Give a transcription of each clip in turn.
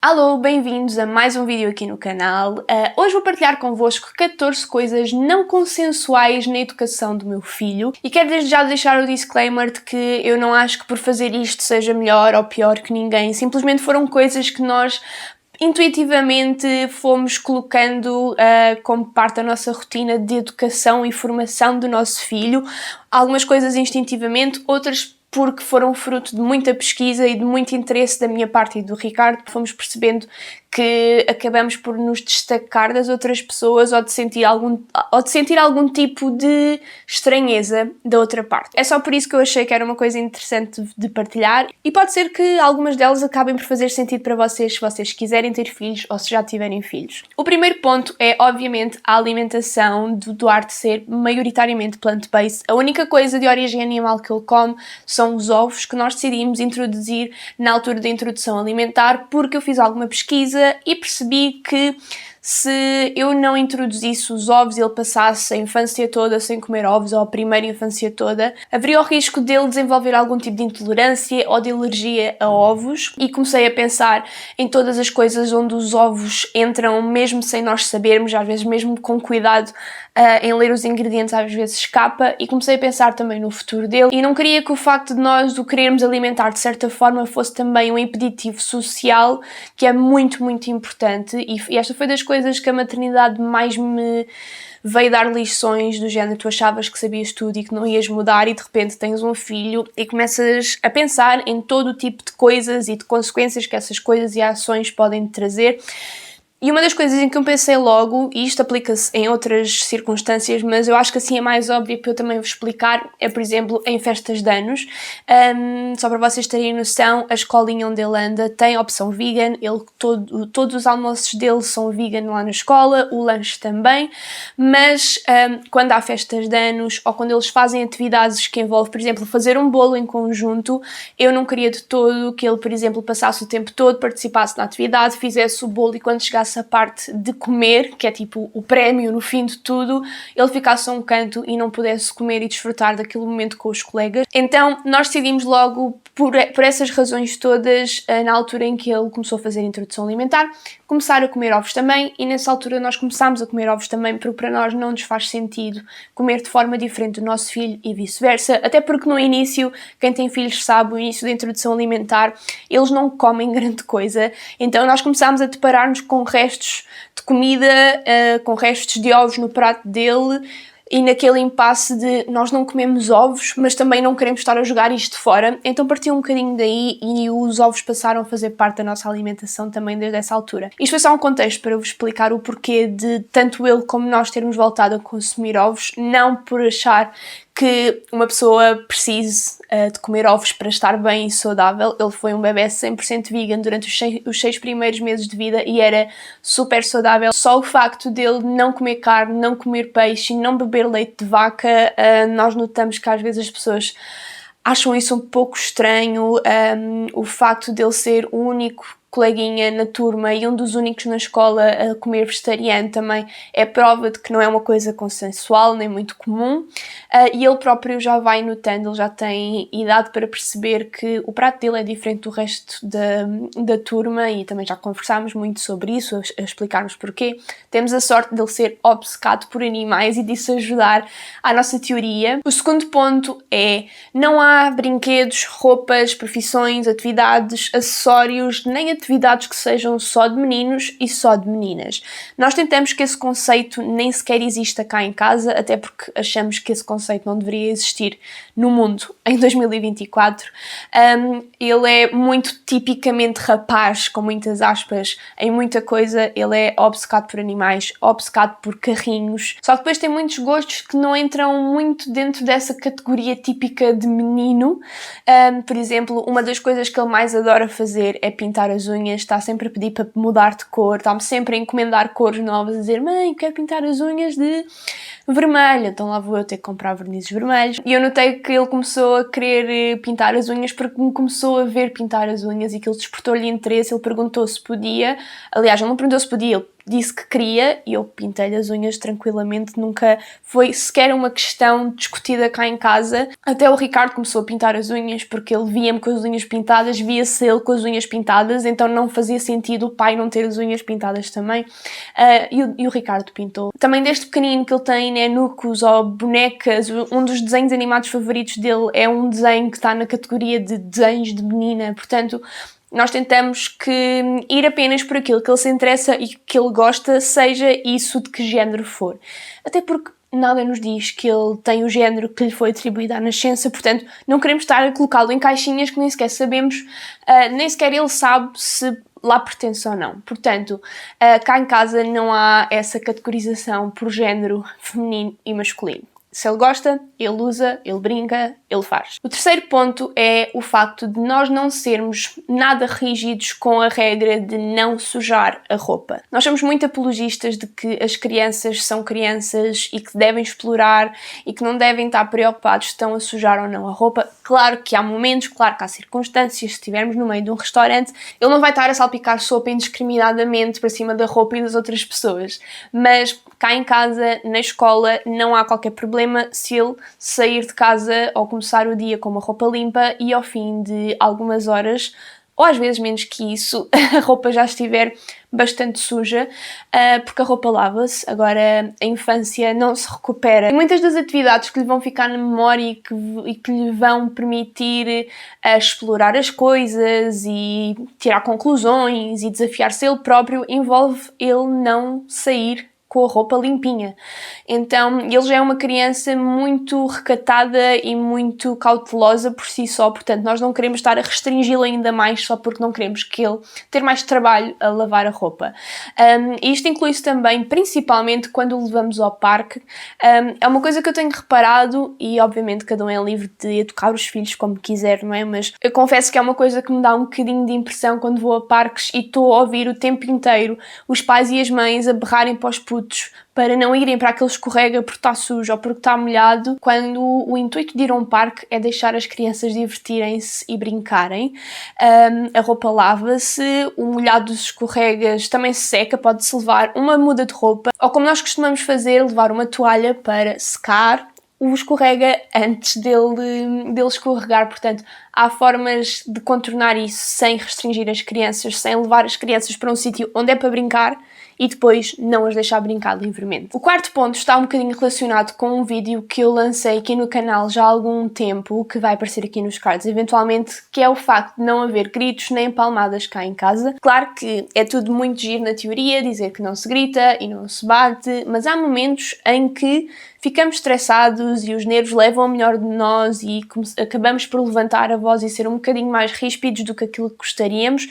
Alô, bem-vindos a mais um vídeo aqui no canal. Hoje vou partilhar convosco 14 coisas não consensuais na educação do meu filho e quero desde já deixar o disclaimer de que eu não acho que por fazer isto seja melhor ou pior que ninguém, simplesmente foram coisas que nós intuitivamente fomos colocando como parte da nossa rotina de educação e formação do nosso filho, algumas coisas instintivamente, outras porque foram fruto de muita pesquisa e de muito interesse da minha parte e do Ricardo, fomos percebendo que acabamos por nos destacar das outras pessoas ou de sentir algum tipo de estranheza da outra parte. É só por isso que eu achei que era uma coisa interessante de partilhar e pode ser que algumas delas acabem por fazer sentido para vocês se vocês quiserem ter filhos ou se já tiverem filhos. O primeiro ponto é, obviamente, a alimentação do Duarte ser maioritariamente plant-based. A única coisa de origem animal que ele come são os ovos que nós decidimos introduzir na altura da introdução alimentar porque eu fiz alguma pesquisa e percebi que se eu não introduzisse os ovos e ele passasse a infância toda sem comer ovos, ou a primeira infância toda, haveria o risco dele desenvolver algum tipo de intolerância ou de alergia a ovos. E comecei a pensar em todas as coisas onde os ovos entram, mesmo sem nós sabermos, às vezes mesmo com cuidado em ler os ingredientes, às vezes escapa, e comecei a pensar também no futuro dele. E não queria que o facto de nós o querermos alimentar de certa forma fosse também um impeditivo social, que é muito, muito importante. E esta foi das coisas que a maternidade mais me veio dar lições do género: tu achavas que sabias tudo e que não ias mudar e de repente tens um filho e começas a pensar em todo o tipo de coisas e de consequências que essas coisas e ações podem trazer. E uma das coisas em que eu pensei logo, e isto aplica-se em outras circunstâncias, mas eu acho que assim é mais óbvio para eu também vos explicar, é, por exemplo, em festas de anos. Só para vocês terem noção, a escolinha onde ele anda tem opção vegan, todos os almoços dele são vegan lá na escola, o lanche também, mas quando há festas de anos ou quando eles fazem atividades que envolvem, por exemplo, fazer um bolo em conjunto, eu não queria de todo que ele, por exemplo, passasse o tempo todo, participasse na atividade, fizesse o bolo e quando chegasse a parte de comer, que é tipo o prémio no fim de tudo, ele ficasse a um canto e não pudesse comer e desfrutar daquele momento com os colegas. Então nós decidimos logo, por essas razões todas, na altura em que ele começou a fazer a introdução alimentar, começar a comer ovos também, e nessa altura nós começámos a comer ovos também, porque para nós não nos faz sentido comer de forma diferente do nosso filho e vice-versa, até porque no início, quem tem filhos sabe, o início da introdução alimentar, eles não comem grande coisa, então nós começámos a deparar-nos com restos de comida, com restos de ovos no prato dele, e naquele impasse de nós não comemos ovos, mas também não queremos estar a jogar isto fora, então partiu um bocadinho daí e os ovos passaram a fazer parte da nossa alimentação também desde essa altura. Isto foi só um contexto para vos explicar o porquê de tanto ele como nós termos voltado a consumir ovos, não por achar que uma pessoa precise de comer ovos para estar bem e saudável. Ele foi um bebê 100% vegan durante os 6 primeiros meses de vida e era super saudável. Só o facto dele não comer carne, não comer peixe e não beber leite de vaca, nós notamos que às vezes as pessoas acham isso um pouco estranho. O facto dele ser o único coleguinha na turma e um dos únicos na escola a comer vegetariano também é prova de que não é uma coisa consensual nem muito comum, e ele próprio já vai notando, ele já tem idade para perceber que o prato dele é diferente do resto da turma, e também já conversámos muito sobre isso, a explicarmos porquê. Temos a sorte dele ser obcecado por animais e disso ajudar à nossa teoria. O segundo ponto é: não há brinquedos, roupas, profissões, atividades, acessórios, nem atividades que sejam só de meninos e só de meninas. Nós tentamos que esse conceito nem sequer exista cá em casa, até porque achamos que esse conceito não deveria existir no mundo em 2024. Ele é muito tipicamente rapaz, com muitas aspas, em muita coisa. Ele é obcecado por animais, obcecado por carrinhos, só que depois tem muitos gostos que não entram muito dentro dessa categoria típica de menino. Por exemplo, uma das coisas que ele mais adora fazer é pintar as unhas, está sempre a pedir para mudar de cor, está-me sempre a encomendar cores novas, a dizer: mãe, quero pintar as unhas de vermelho, então lá vou eu ter que comprar vernizes vermelhos. E eu notei que ele começou a querer pintar as unhas porque me começou a ver pintar as unhas e que ele despertou-lhe interesse. Ele perguntou se podia, aliás, ele não perguntou se podia, ele disse que queria e eu pintei-lhe as unhas tranquilamente, nunca foi sequer uma questão discutida cá em casa. Até o Ricardo começou a pintar as unhas porque ele via-me com as unhas pintadas, via-se ele com as unhas pintadas, então não fazia sentido o pai não ter as unhas pintadas também. E o Ricardo pintou. Também desde pequenino que ele tem nenucos ou bonecas, um dos desenhos animados favoritos dele é um desenho que está na categoria de desenhos de menina, portanto nós tentamos que ir apenas por aquilo que ele se interessa e que ele gosta, seja isso de que género for. Até porque nada nos diz que ele tem o género que lhe foi atribuído à nascença, portanto não queremos estar a colocá-lo em caixinhas que nem sequer sabemos, nem sequer ele sabe se lá pertence ou não. Portanto, cá em casa não há essa categorização por género feminino e masculino. Se ele gosta, ele usa, ele brinca, ele faz. O terceiro ponto é o facto de nós não sermos nada rígidos com a regra de não sujar a roupa. Nós somos muito apologistas de que as crianças são crianças e que devem explorar e que não devem estar preocupados se estão a sujar ou não a roupa. Claro que há momentos, claro que há circunstâncias, se estivermos no meio de um restaurante, ele não vai estar a salpicar sopa indiscriminadamente para cima da roupa e das outras pessoas. Mas cá em casa, na escola, não há qualquer problema se ele sair de casa ou começar o dia com uma roupa limpa e ao fim de algumas horas, ou às vezes menos que isso, a roupa já estiver bastante suja, porque a roupa lava-se. Agora a infância não se recupera. E muitas das atividades que lhe vão ficar na memória e que lhe vão permitir explorar as coisas e tirar conclusões e desafiar-se ele próprio envolve ele não sair com a roupa limpinha. Então, ele já é uma criança muito recatada e muito cautelosa por si só, portanto, nós não queremos estar a restringi-lo ainda mais só porque não queremos que ele ter mais trabalho a lavar a roupa. E isto inclui-se também, principalmente, quando o levamos ao parque. É uma coisa que eu tenho reparado e, obviamente, cada um é livre de educar os filhos como quiser, não é? Mas eu confesso que é uma coisa que me dá um bocadinho de impressão quando vou a parques e estou a ouvir o tempo inteiro os pais e as mães a berrarem para os putos para não irem para aquele escorrega porque está sujo ou porque está molhado, quando o intuito de ir a um parque é deixar as crianças divertirem-se e brincarem. A roupa lava-se, o molhado dos escorregas também se seca, pode-se levar uma muda de roupa, ou como nós costumamos fazer, levar uma toalha para secar o escorrega antes dele escorregar. Portanto, há formas de contornar isso sem restringir as crianças, sem levar as crianças para um sítio onde é para brincar e depois não as deixar brincar livremente. O quarto ponto está um bocadinho relacionado com um vídeo que eu lancei aqui no canal já há algum tempo, que vai aparecer aqui nos cards eventualmente, que é o facto de não haver gritos nem palmadas cá em casa. Claro que é tudo muito giro na teoria, dizer que não se grita e não se bate, mas há momentos em que ficamos estressados e os nervos levam a melhor de nós e acabamos por levantar a voz e ser um bocadinho mais ríspidos do que aquilo que gostaríamos.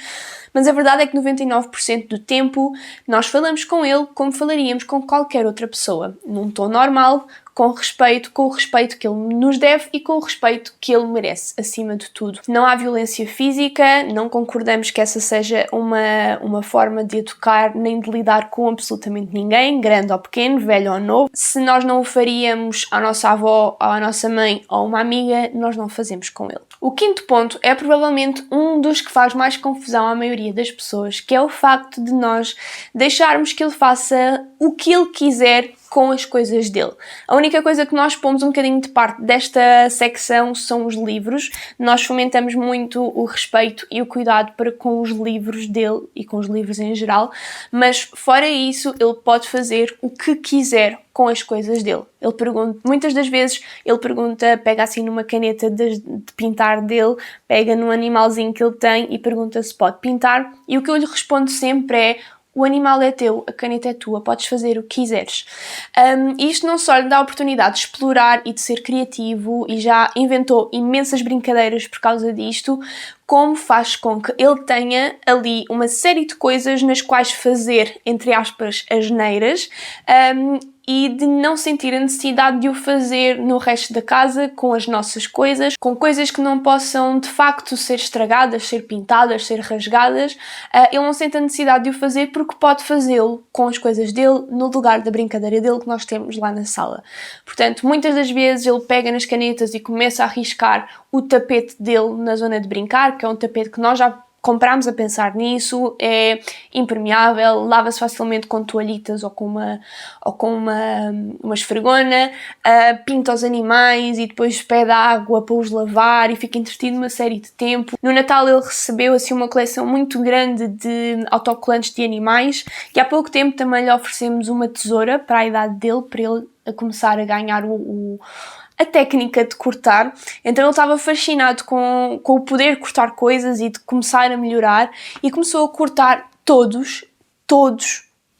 Mas a verdade é que 99% do tempo nós falamos com ele como falaríamos com qualquer outra pessoa, num tom normal, com o respeito que ele nos deve e com o respeito que ele merece, acima de tudo. Não há violência física, não concordamos que essa seja uma forma de educar nem de lidar com absolutamente ninguém, grande ou pequeno, velho ou novo. Se nós não o faríamos à nossa avó, ou à nossa mãe ou uma amiga, nós não fazemos com ele. O quinto ponto é provavelmente um dos que faz mais confusão à maioria das pessoas, que é o facto de nós deixarmos que ele faça o que ele quiser com as coisas dele. A única coisa que nós pomos um bocadinho de parte desta secção são os livros. Nós fomentamos muito o respeito e o cuidado para com os livros dele e com os livros em geral, mas fora isso ele pode fazer o que quiser com as coisas dele. Ele pergunta, muitas das vezes ele pergunta, pega assim numa caneta de pintar dele, pega num animalzinho que ele tem e pergunta se pode pintar, e o que eu lhe respondo sempre é: o animal é teu, a caneta é tua, podes fazer o que quiseres. Isto não só lhe dá a oportunidade de explorar e de ser criativo, e já inventou imensas brincadeiras por causa disto, como faz com que ele tenha ali uma série de coisas nas quais fazer, entre aspas, asneiras, e de não sentir a necessidade de o fazer no resto da casa, com as nossas coisas, com coisas que não possam de facto ser estragadas, ser pintadas, ser rasgadas. Ele não sente a necessidade de o fazer porque pode fazê-lo com as coisas dele, no lugar da brincadeira dele que nós temos lá na sala. Portanto, muitas das vezes ele pega nas canetas e começa a riscar o tapete dele na zona de brincar, que é um tapete que nós já comprámos a pensar nisso, é impermeável, lava-se facilmente com toalhitas ou com uma esfregona, pinta os animais e depois pede água para os lavar e fica entretido uma série de tempo. No Natal ele recebeu assim uma coleção muito grande de autocolantes de animais e há pouco tempo também lhe oferecemos uma tesoura para a idade dele, para ele a começar a ganhar a técnica de cortar. Então ele estava fascinado com o poder de cortar coisas e de começar a melhorar e começou a cortar todos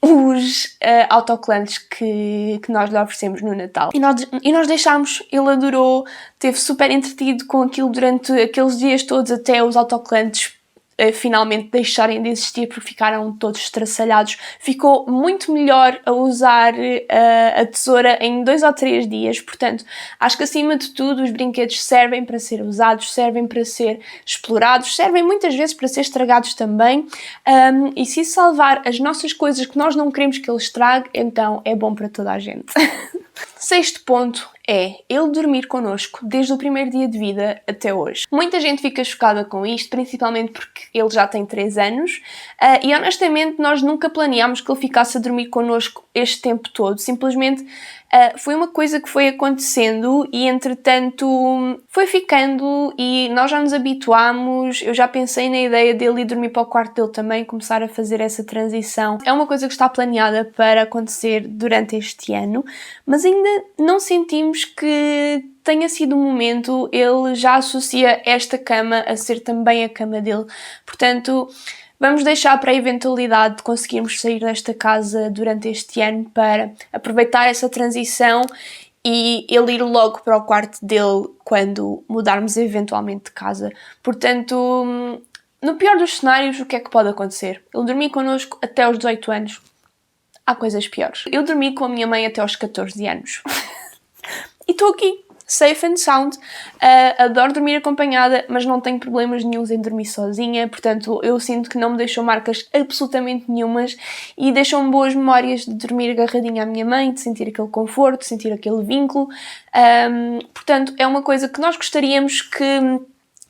os autocolantes que nós lhe oferecemos no Natal. E nós deixámos, ele adorou, esteve super entretido com aquilo durante aqueles dias todos até os autocolantes finalmente deixarem de existir porque ficaram todos estraçalhados. Ficou muito melhor a usar a tesoura em 2 ou 3 dias, portanto, acho que acima de tudo os brinquedos servem para ser usados, servem para ser explorados, servem muitas vezes para ser estragados também, e se salvar as nossas coisas que nós não queremos que ele estrague, então é bom para toda a gente. 6º ponto é ele dormir connosco desde o primeiro dia de vida até hoje. Muita gente fica chocada com isto, principalmente porque ele já tem 3 anos e honestamente nós nunca planeámos que ele ficasse a dormir connosco este tempo todo, simplesmente foi uma coisa que foi acontecendo e entretanto foi ficando e nós já nos habituámos. Eu já pensei na ideia dele ir dormir para o quarto dele também, começar a fazer essa transição. É uma coisa que está planeada para acontecer durante este ano, mas ainda não sentimos que tenha sido um momento. Ele já associa esta cama a ser também a cama dele, portanto vamos deixar para a eventualidade de conseguirmos sair desta casa durante este ano para aproveitar essa transição e ele ir logo para o quarto dele quando mudarmos eventualmente de casa. Portanto, no pior dos cenários, o que é que pode acontecer? Ele dormir connosco até aos 18 anos. Há coisas piores. Eu dormi com a minha mãe até aos 14 anos. E estou aqui, safe and sound. Adoro dormir acompanhada, mas não tenho problemas nenhuns em dormir sozinha, portanto eu sinto que não me deixou marcas absolutamente nenhumas e deixou-me boas memórias de dormir agarradinha à minha mãe, de sentir aquele conforto, de sentir aquele vínculo. Portanto, é uma coisa que nós gostaríamos que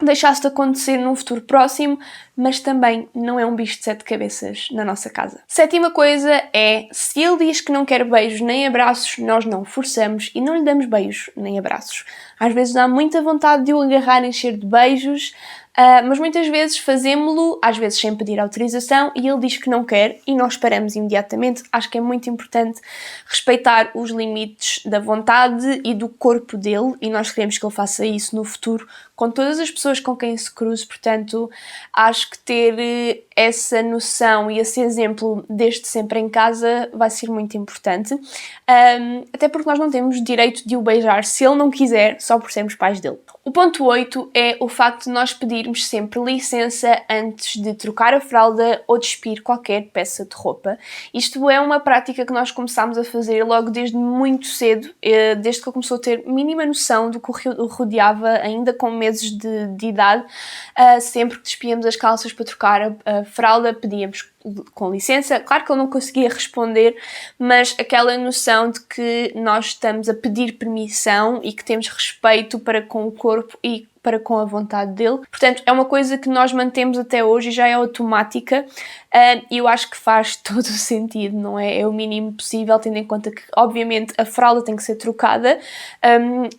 deixasse de acontecer num futuro próximo, mas também não é um bicho de 7 cabeças na nossa casa. 7ª coisa é, se ele diz que não quer beijos nem abraços, nós não forçamos e não lhe damos beijos nem abraços. Às vezes dá muita vontade de o agarrar e encher de beijos, mas muitas vezes fazemo-lo, às vezes sem pedir autorização, e ele diz que não quer e nós paramos imediatamente. Acho que é muito importante respeitar os limites da vontade e do corpo dele e nós queremos que ele faça isso no futuro com todas as pessoas com quem se cruze, portanto acho que ter essa noção e esse exemplo desde sempre em casa vai ser muito importante, até porque nós não temos direito de o beijar se ele não quiser, só por sermos pais dele. O ponto 8 é o facto de nós pedirmos sempre licença antes de trocar a fralda ou despir qualquer peça de roupa. Isto é uma prática que nós começámos a fazer logo desde muito cedo, desde que ele começou a ter mínima noção do que o rodeava, ainda com meses de idade. Sempre que despíamos as calças para trocar a fralda, pedíamos com licença. Claro que ele não conseguia responder, mas aquela noção de que nós estamos a pedir permissão e que temos respeito para com o corpo e para com a vontade dele. Portanto, é uma coisa que nós mantemos até hoje e já é automática, e eu acho que faz todo o sentido, não é? É o mínimo possível, tendo em conta que, obviamente, a fralda tem que ser trocada.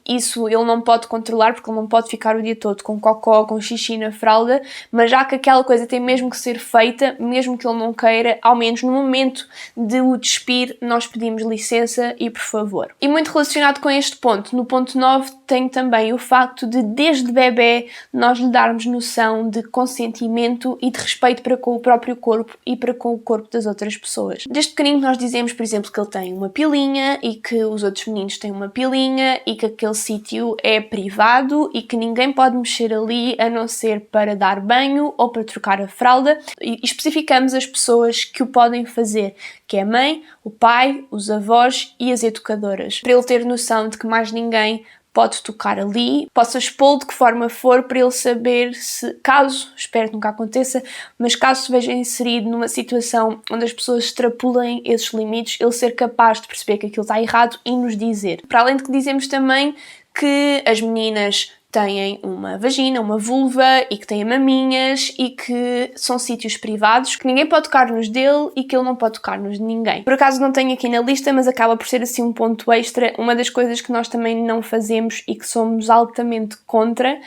Isso ele não pode controlar, porque ele não pode ficar o dia todo com cocó, com xixi na fralda, mas já que aquela coisa tem mesmo que ser feita, mesmo que ele não queira, ao menos no momento de o despir, nós pedimos licença e por favor. E muito relacionado com este ponto, no ponto 9, tem também o facto de, desde bebê, nós lhe darmos noção de consentimento e de respeito para com o próprio corpo e para com o corpo das outras pessoas. Desde pequenino nós dizemos, por exemplo, que ele tem uma pilinha e que os outros meninos têm uma pilinha e que aquele sítio é privado e que ninguém pode mexer ali a não ser para dar banho ou para trocar a fralda, e especificamos as pessoas que o podem fazer, que é a mãe, o pai, os avós e as educadoras, para ele ter noção de que mais ninguém pode tocar ali, possa expô-lo de que forma for, para ele saber se, caso, espero que nunca aconteça, mas caso se veja inserido numa situação onde as pessoas extrapolem esses limites, ele ser capaz de perceber que aquilo está errado e nos dizer. Para além de que dizemos também que as meninas têm uma vagina, uma vulva e que têm maminhas e que são sítios privados, que ninguém pode tocar nos dele e que ele não pode tocar nos de ninguém. Por acaso não tenho aqui na lista, mas acaba por ser assim um ponto extra. Uma das coisas que nós também não fazemos e que somos altamente contra,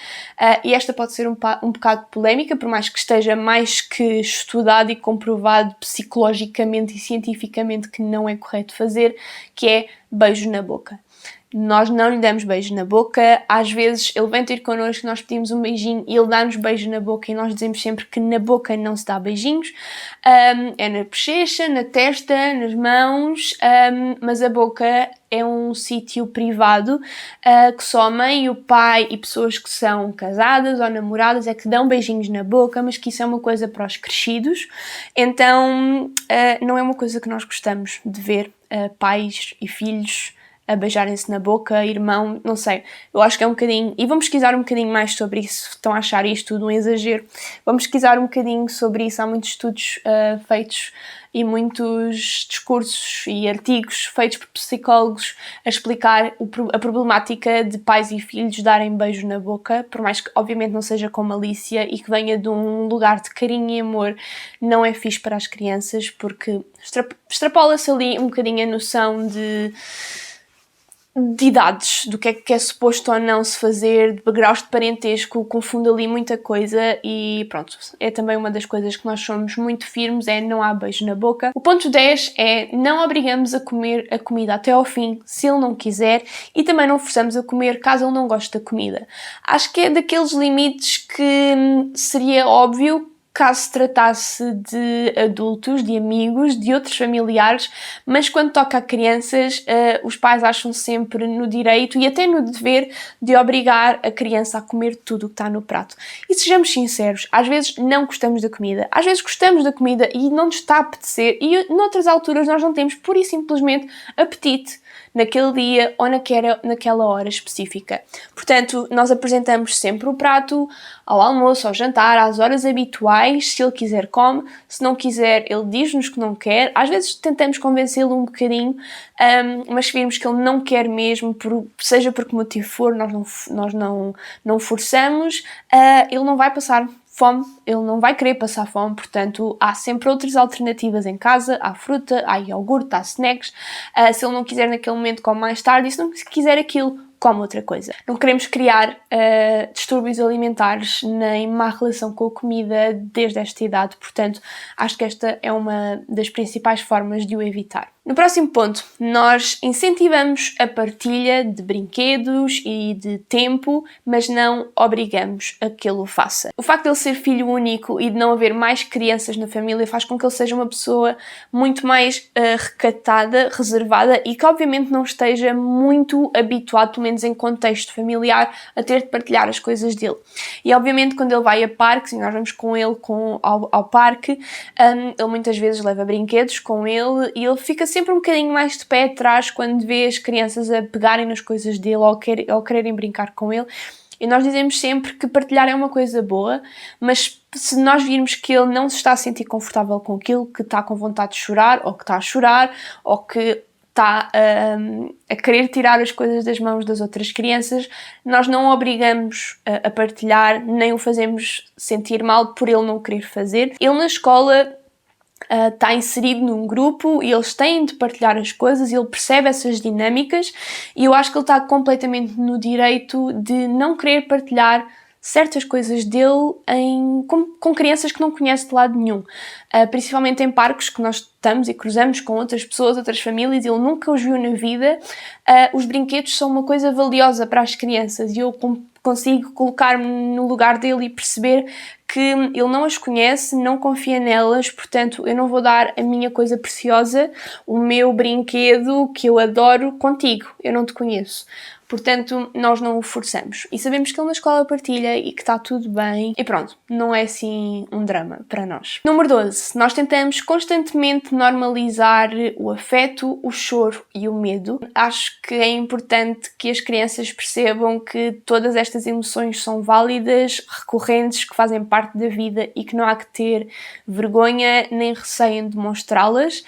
e esta pode ser um bocado polémica, por mais que esteja mais que estudado e comprovado psicologicamente e cientificamente que não é correto fazer, que é beijo na boca. Nós não lhe damos beijo na boca, às vezes ele vem ter connosco, nós pedimos um beijinho e ele dá-nos beijo na boca e nós dizemos sempre que na boca não se dá beijinhos, é na bochecha, na testa, nas mãos, mas a boca é um sítio privado que só a mãe, o pai e pessoas que são casadas ou namoradas é que dão beijinhos na boca, mas que isso é uma coisa para os crescidos, então não é uma coisa que nós gostamos de ver pais e filhos a beijarem-se na boca, irmão, não sei, eu acho que é um bocadinho, e vão pesquisar um bocadinho mais sobre isso, estão a achar isto tudo um exagero, vão pesquisar um bocadinho sobre isso, há muitos estudos feitos e muitos discursos e artigos feitos por psicólogos a explicar a problemática de pais e filhos darem beijo na boca, por mais que obviamente não seja com malícia e que venha de um lugar de carinho e amor, não é fixe para as crianças, porque extrapola-se ali um bocadinho a noção de idades, do que é suposto ou não se fazer, de graus de parentesco, confunde ali muita coisa e pronto, é também uma das coisas que nós somos muito firmes, é não há beijo na boca. O ponto 10 é não obrigamos a comer a comida até ao fim, se ele não quiser, e também não forçamos a comer caso ele não goste da comida. Acho que é daqueles limites que seria óbvio caso se tratasse de adultos, de amigos, de outros familiares, mas quando toca a crianças, os pais acham sempre no direito e até no dever de obrigar a criança a comer tudo o que está no prato. E sejamos sinceros, às vezes não gostamos da comida, às vezes gostamos da comida e não nos está a apetecer e noutras alturas nós não temos pura e simplesmente apetite naquele dia ou naquela hora específica. Portanto, nós apresentamos sempre o prato ao almoço, ao jantar, às horas habituais. Se ele quiser, come. Se não quiser, ele diz-nos que não quer. Às vezes tentamos convencê-lo um bocadinho, mas se virmos que ele não quer mesmo, seja por que motivo for, nós não forçamos, ele não vai passar fome, ele não vai querer passar fome, portanto há sempre outras alternativas em casa, há fruta, há iogurte, há snacks, se ele não quiser naquele momento come mais tarde, e se não quiser aquilo, come outra coisa. Não queremos criar distúrbios alimentares nem má relação com a comida desde esta idade, portanto acho que esta é uma das principais formas de o evitar. No próximo ponto, nós incentivamos a partilha de brinquedos e de tempo, mas não obrigamos a que ele o faça. O facto de ele ser filho único e de não haver mais crianças na família faz com que ele seja uma pessoa muito mais recatada, reservada e que obviamente não esteja muito habituado, pelo menos em contexto familiar, a ter de partilhar as coisas dele. E obviamente quando ele vai a parques, e nós vamos com ele ao parque, ele muitas vezes leva brinquedos com ele e ele fica sempre um bocadinho mais de pé atrás quando vê as crianças a pegarem nas coisas dele ou quererem brincar com ele. E nós dizemos sempre que partilhar é uma coisa boa, mas se nós virmos que ele não se está a sentir confortável com aquilo, que está com vontade de chorar, ou que está a chorar, ou que está a querer tirar as coisas das mãos das outras crianças, nós não o obrigamos a partilhar, nem o fazemos sentir mal por ele não querer fazer. Ele na escola está inserido num grupo e eles têm de partilhar as coisas e ele percebe essas dinâmicas e eu acho que ele está completamente no direito de não querer partilhar certas coisas dele com crianças que não conhece de lado nenhum. Principalmente em parques que nós estamos e cruzamos com outras pessoas, outras famílias, ele nunca os viu na vida. Os brinquedos são uma coisa valiosa para as crianças e eu consigo colocar-me no lugar dele e perceber que ele não as conhece, não confia nelas, portanto eu não vou dar a minha coisa preciosa, o meu brinquedo que eu adoro contigo, eu não te conheço. Portanto, nós não o forçamos. E sabemos que ele na escola partilha e que está tudo bem. E pronto, não é assim um drama para nós. Número 12. Nós tentamos constantemente normalizar o afeto, o choro e o medo. Acho que é importante que as crianças percebam que todas estas emoções são válidas, recorrentes, que fazem parte da vida e que não há que ter vergonha nem receio em demonstrá-las.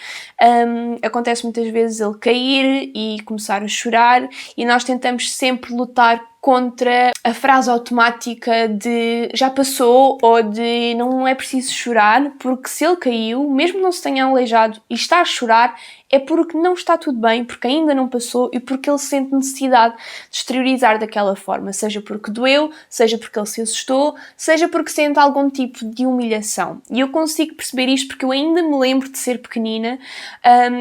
Acontece muitas vezes ele cair e começar a chorar e nós tentamos sempre lutar contra a frase automática de já passou ou de não é preciso chorar, porque se ele caiu, mesmo não se tenha aleijado e está a chorar, é porque não está tudo bem, porque ainda não passou e porque ele sente necessidade de exteriorizar daquela forma, seja porque doeu, seja porque ele se assustou, seja porque sente algum tipo de humilhação. E eu consigo perceber isto porque eu ainda me lembro de ser pequenina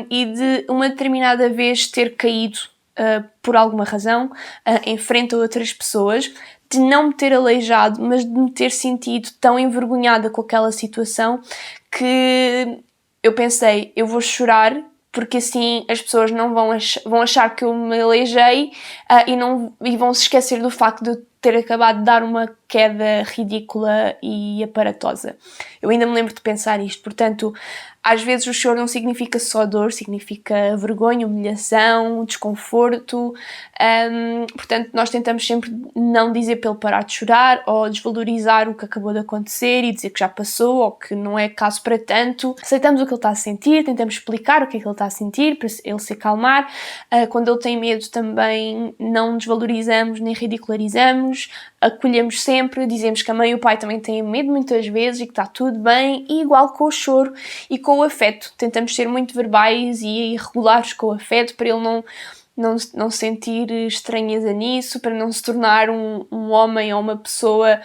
e de uma determinada vez ter caído por alguma razão em frente a outras pessoas, de não me ter aleijado, mas de me ter sentido tão envergonhada com aquela situação que eu pensei, eu vou chorar porque assim as pessoas não vão achar que eu me aleijei e vão se esquecer do facto de eu ter acabado de dar uma queda ridícula e aparatosa. Eu ainda me lembro de pensar isto, portanto, às vezes o choro não significa só dor, significa vergonha, humilhação, desconforto, portanto nós tentamos sempre não dizer para ele parar de chorar ou desvalorizar o que acabou de acontecer e dizer que já passou ou que não é caso para tanto. Aceitamos o que ele está a sentir, tentamos explicar o que é que ele está a sentir para ele se acalmar. Quando ele tem medo também não desvalorizamos nem ridicularizamos, acolhemos sempre, dizemos que a mãe e o pai também têm medo muitas vezes e que está tudo bem, e igual com o choro e com o afeto. Tentamos ser muito verbais e regulares com o afeto para ele não sentir estranheza nisso, para não se tornar um homem ou uma pessoa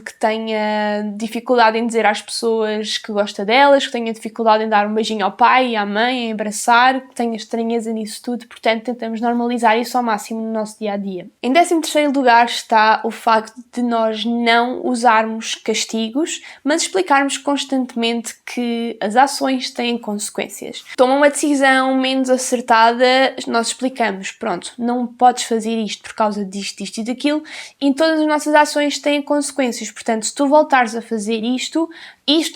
que tenha dificuldade em dizer às pessoas que gosta delas, que tenha dificuldade em dar um beijinho ao pai e à mãe, em abraçar, que tenha estranheza nisso tudo. Portanto, tentamos normalizar isso ao máximo no nosso dia-a-dia. Em 13º lugar está o facto de nós não usarmos castigos, mas explicarmos constantemente que as ações têm consequências. Toma uma decisão menos acertada, nós explicamos, pronto, não podes fazer isto por causa disto, disto e daquilo, e todas as nossas ações têm consequências. Portanto, se tu voltares a fazer isto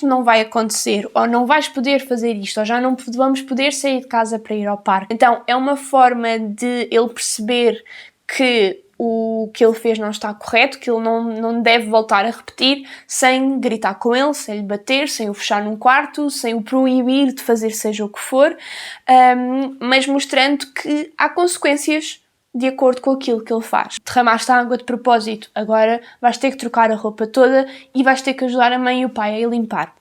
não vai acontecer, ou não vais poder fazer isto, ou já não vamos poder sair de casa para ir ao parque. Então, é uma forma de ele perceber que o que ele fez não está correto, que ele não deve voltar a repetir, sem gritar com ele, sem lhe bater, sem o fechar num quarto, sem o proibir de fazer seja o que for, mas mostrando que há consequências de acordo com aquilo que ele faz. Derramaste a água de propósito, agora vais ter que trocar a roupa toda e vais ter que ajudar a mãe e o pai a limpar.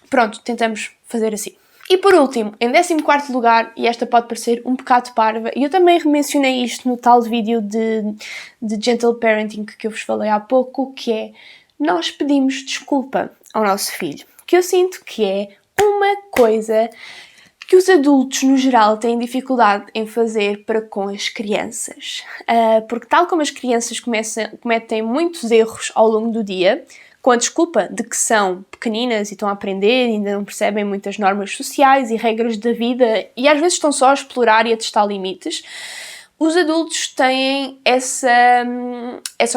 Pronto, tentamos fazer assim. E por último, em 14º lugar, e esta pode parecer um bocado parva, e eu também mencionei isto no tal vídeo de Gentle Parenting que eu vos falei há pouco, que é, nós pedimos desculpa ao nosso filho, que eu sinto que é uma coisa que os adultos, no geral, têm dificuldade em fazer para com as crianças. Porque tal como as crianças cometem muitos erros ao longo do dia, com a desculpa de que são pequeninas e estão a aprender e ainda não percebem muitas normas sociais e regras da vida e às vezes estão só a explorar e a testar limites, os adultos têm essa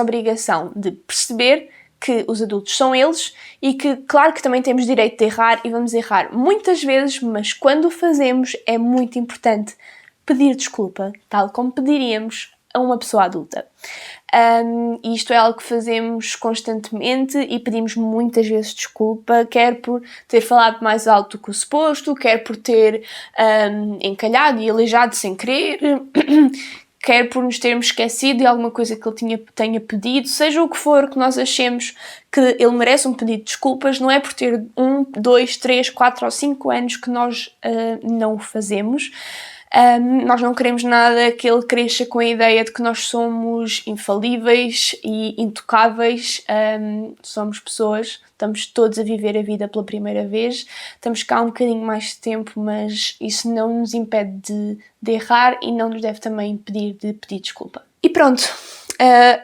obrigação de perceber que os adultos são eles e que, claro que também temos direito de errar e vamos errar muitas vezes, mas quando o fazemos é muito importante pedir desculpa, tal como pediríamos a uma pessoa adulta. Isto é algo que fazemos constantemente e pedimos muitas vezes desculpa, quer por ter falado mais alto do que o suposto, quer por ter encalhado e aleijado sem querer, quer por nos termos esquecido de alguma coisa que ele tenha pedido, seja o que for que nós achemos que ele merece um pedido de desculpas, não é por ter 1, 2, 3, 4 ou 5 anos que nós não o fazemos. Nós não queremos nada que ele cresça com a ideia de que nós somos infalíveis e intocáveis. Somos pessoas, estamos todos a viver a vida pela primeira vez, estamos cá um bocadinho mais de tempo, mas isso não nos impede de errar e não nos deve também impedir de pedir desculpa. E pronto,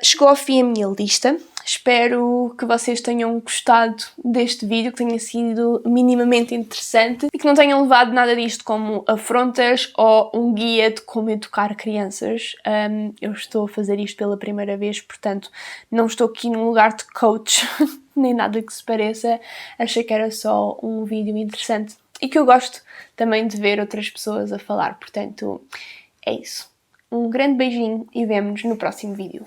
chegou ao fim a minha lista. Espero que vocês tenham gostado deste vídeo, que tenha sido minimamente interessante e que não tenham levado nada disto como afrontas ou um guia de como educar crianças. Eu estou a fazer isto pela primeira vez, portanto não estou aqui num lugar de coach, nem nada que se pareça. Achei que era só um vídeo interessante e que eu gosto também de ver outras pessoas a falar. Portanto, é isso. Um grande beijinho e vemo-nos no próximo vídeo.